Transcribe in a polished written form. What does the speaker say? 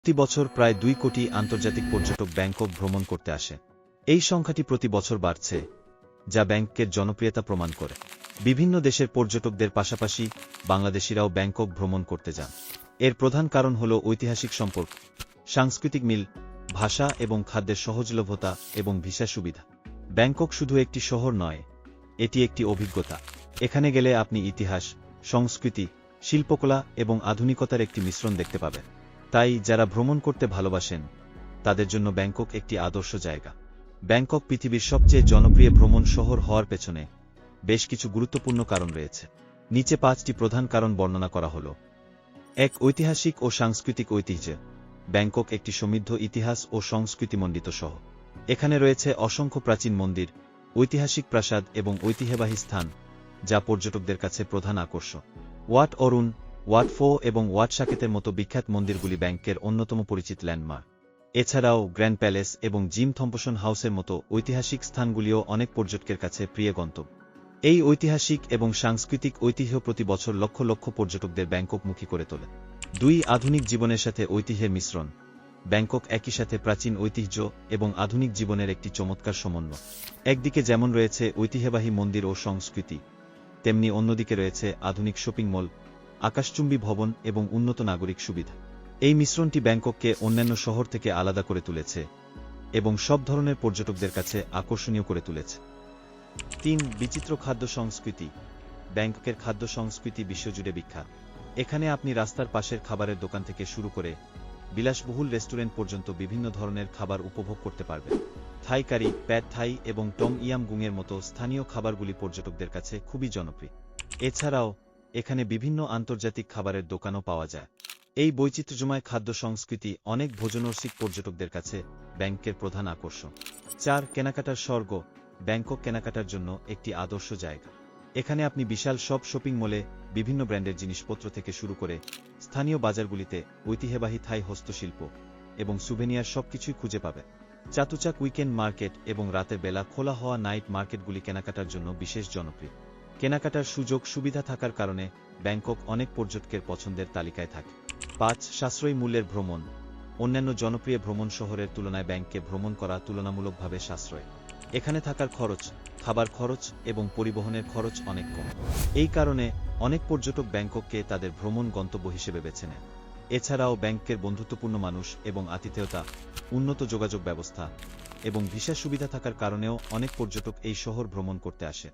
প্রতি বছর প্রায় 2 কোটি আন্তর্জাতিক পর্যটক ব্যাংকক ভ্রমণ করতে আসে। এই সংখ্যাটি প্রতি বছর বাড়ছে, যা ব্যাংককের জনপ্রিয়তা প্রমাণ করে। বিভিন্ন দেশের পর্যটকদের পাশাপাশি বাংলাদেশিরাও ব্যাংকক ভ্রমণ করতে যান। এর প্রধান কারণ হল ঐতিহাসিক সম্পর্ক, সাংস্কৃতিক মিল, ভাষা এবং খাদ্যের সহজলভ্যতা এবং ভিসা সুবিধা। ব্যাংকক শুধু একটি শহর নয়, এটি একটি অভিজ্ঞতা। এখানে গেলে আপনি ইতিহাস, সংস্কৃতি, শিল্পকলা এবং আধুনিকতার একটি মিশ্রণ দেখতে পাবেন। তাই যারা ভ্রমণ করতে ভালোবাসেন তাদের জন্য ব্যাংকক একটি আদর্শ জায়গা। ব্যাংকক পৃথিবীর সবচেয়ে জনপ্রিয় ভ্রমণ শহর হওয়ার পেছনে বেশ কিছু গুরুত্বপূর্ণ কারণ রয়েছে। নিচে 5টি প্রধান কারণ বর্ণনা করা হল। 1. ঐতিহাসিক ও সাংস্কৃতিক ঐতিহ্য। ব্যাংকক একটি সমৃদ্ধ ইতিহাস ও সংস্কৃতিমণ্ডিত শহর। এখানে রয়েছে অসংখ্য প্রাচীন মন্দির, ঐতিহাসিক প্রাসাদ এবং ঐতিহ্যবাহী স্থান, যা পর্যটকদের কাছে প্রধান আকর্ষণ। ওয়াট অরুণ, ওয়াট ফো এবং ওয়াট সাকেতের মতো বিখ্যাত মন্দিরগুলি ব্যাংকের অন্যতম পরিচিত ল্যান্ডমার্ক। এছাড়াও গ্র্যান্ড প্যালেস এবং জিম থম্পসন হাউসের মতো ঐতিহাসিক স্থানগুলিও অনেক পর্যটকের কাছে প্রিয় গন্তব্য। এই ঐতিহাসিক এবং সাংস্কৃতিক ঐতিহ্য প্রতি বছর লক্ষ লক্ষ পর্যটকদের ব্যাংককমুখী করে তোলে। 2. আধুনিক জীবনের সাথে ঐতিহ্যের মিশ্রণ। ব্যাংকক একই সাথে প্রাচীন ঐতিহ্য এবং আধুনিক জীবনের একটি চমৎকার সমন্বয়। একদিকে যেমন রয়েছে ঐতিহ্যবাহী মন্দির ও সংস্কৃতি, তেমনি অন্যদিকে রয়েছে আধুনিক শপিং মল, আকাশচুম্বী ভবন এবং উন্নত নাগরিক সুবিধা। এই মিশ্রণটি ব্যাংকককে অন্যান্য শহর থেকে আলাদা করে তুলেছে এবং সব ধরনের পর্যটকদের কাছে আকর্ষণীয় করে তুলেছে। 3. বিচিত্র খাদ্য সংস্কৃতি। ব্যাংককের খাদ্য সংস্কৃতি বিশ্বজুড়ে বিখ্যাত। এখানে আপনি রাস্তার পাশের খাবারের দোকান থেকে শুরু করে বিলাসবহুল রেস্টুরেন্ট পর্যন্ত বিভিন্ন ধরনের খাবার উপভোগ করতে পারবেন। থাই কারি, প্যাড থাই এবং টং ইয়াম গুংয়ের মতো স্থানীয় খাবারগুলি পর্যটকদের কাছে খুবই জনপ্রিয়। এছাড়াও এখানে বিভিন্ন আন্তর্জাতিক খাবারের দোকানও পাওয়া যায়। এই বৈচিত্র্যময় খাদ্য সংস্কৃতি অনেক ভোজনরসিক পর্যটকদের কাছে ব্যাংককের প্রধান আকর্ষণ। 4. কেনাকাটার স্বর্গ। ব্যাংকক কেনাকাটার জন্য একটি আদর্শ জায়গা। এখানে আপনি বিশাল সব শপিং মলে বিভিন্ন ব্র্যান্ডের জিনিসপত্র থেকে শুরু করে স্থানীয় বাজারগুলিতে ঐতিহ্যবাহী থাই হস্তশিল্প এবং সুভেনিয়ার সবকিছুই খুঁজে পাবেন। চাতুচাক উইকেন্ড মার্কেট এবং রাতের বেলা খোলা হওয়া নাইট মার্কেটগুলি কেনাকাটার জন্য বিশেষ জনপ্রিয়। কেনাকাটার সুযোগ সুবিধা থাকার কারণে ব্যাংকক অনেক পর্যটকের পছন্দের তালিকায় থাকে। 5. সাশ্রয়ী মূল্যের ভ্রমণ। অন্যান্য জনপ্রিয় ভ্রমণ শহরের তুলনায় ব্যাংককে ভ্রমণ করা তুলনামূলকভাবে সাশ্রয়ী। এখানে থাকার খরচ, খাবার খরচ এবং পরিবহনের খরচ অনেক কম। এই কারণে অনেক পর্যটক ব্যাংকককে তাদের ভ্রমণ গন্তব্য হিসেবে বেছে নেন। এছাড়াও ব্যাংককের বন্ধুত্বপূর্ণ মানুষ এবং আতিথেয়তা, উন্নত যোগাযোগ ব্যবস্থা এবং ভিসা সুবিধা থাকার কারণেও অনেক পর্যটক এই শহর ভ্রমণ করতে আসে।